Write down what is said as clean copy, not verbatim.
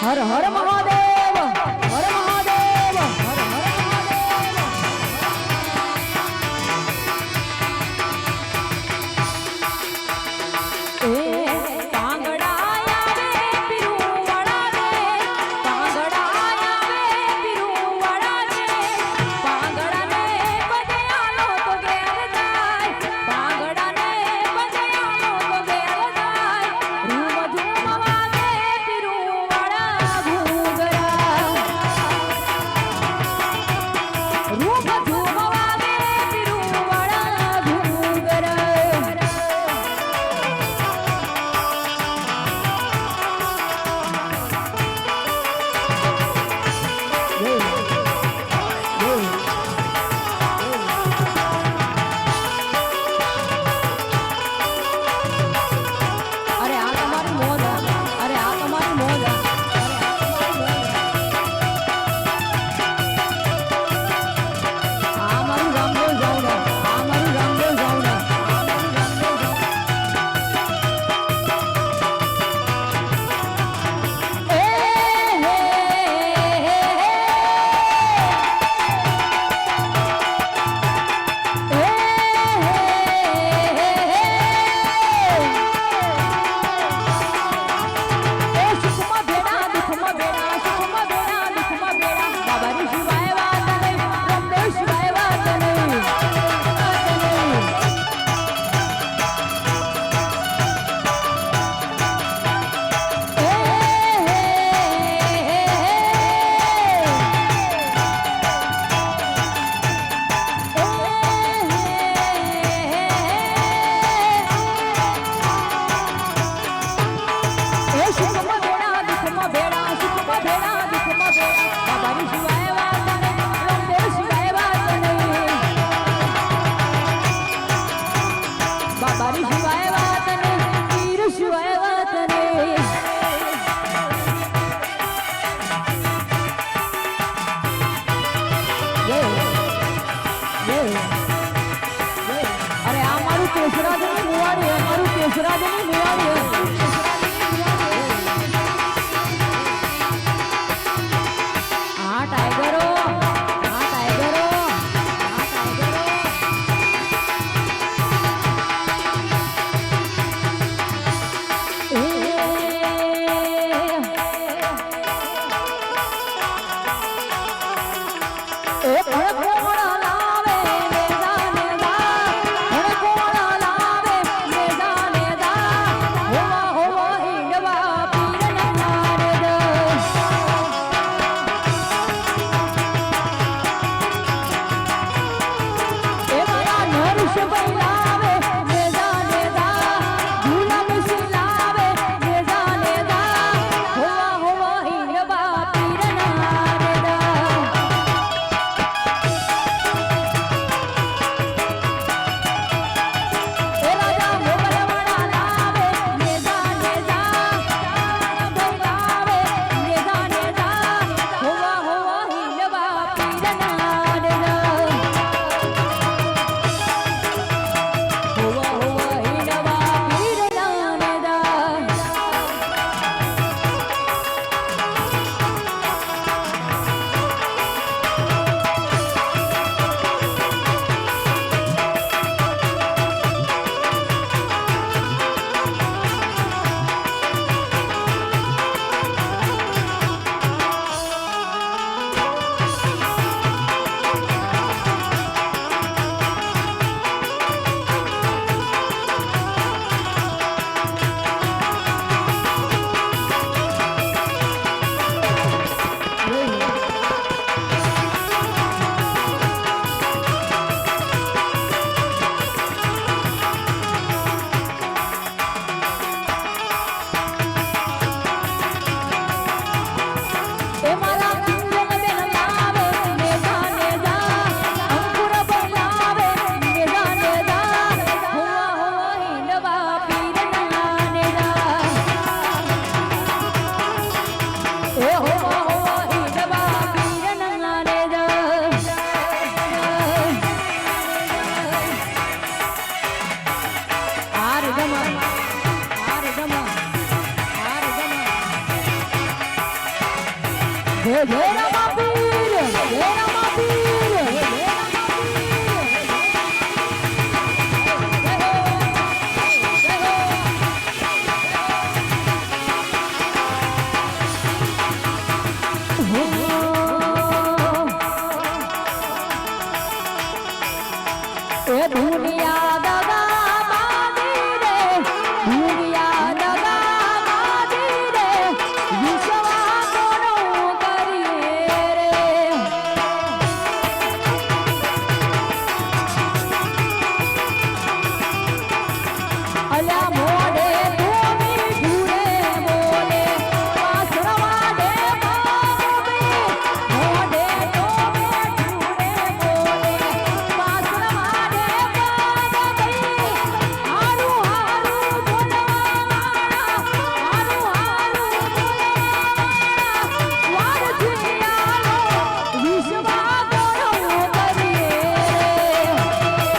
હર હર મહાદેવ હર મહાદેવ હર હર મહાદેવ એ પાંગડા આવે પીરું વાળા રે પાંગડા આવે પીરું વાળા રે પાંગડાને બધે આલો તો ઘેર જાય પાંગડાને બધે આલો તો ઘેર જાય રૂમ ઝૂમવા દે પીરું વાળા ઘૂંઘરા રૂમ ઝૂમવા દે પીરું વાળા ઘૂંઘરા અરે આ તમારી મોજ અરે આ તમારી મોજ આ મારું રામદેવ જાઉં આ મારું રામદેવ જાઉં બાબારી શિવાય વાત ને પીર શિવાય વાત ને અરે આ મારું કેશરાજની મુવાડી અમારું કેશરાજની મુવાડી આ ટાઈગરો જય જય રામ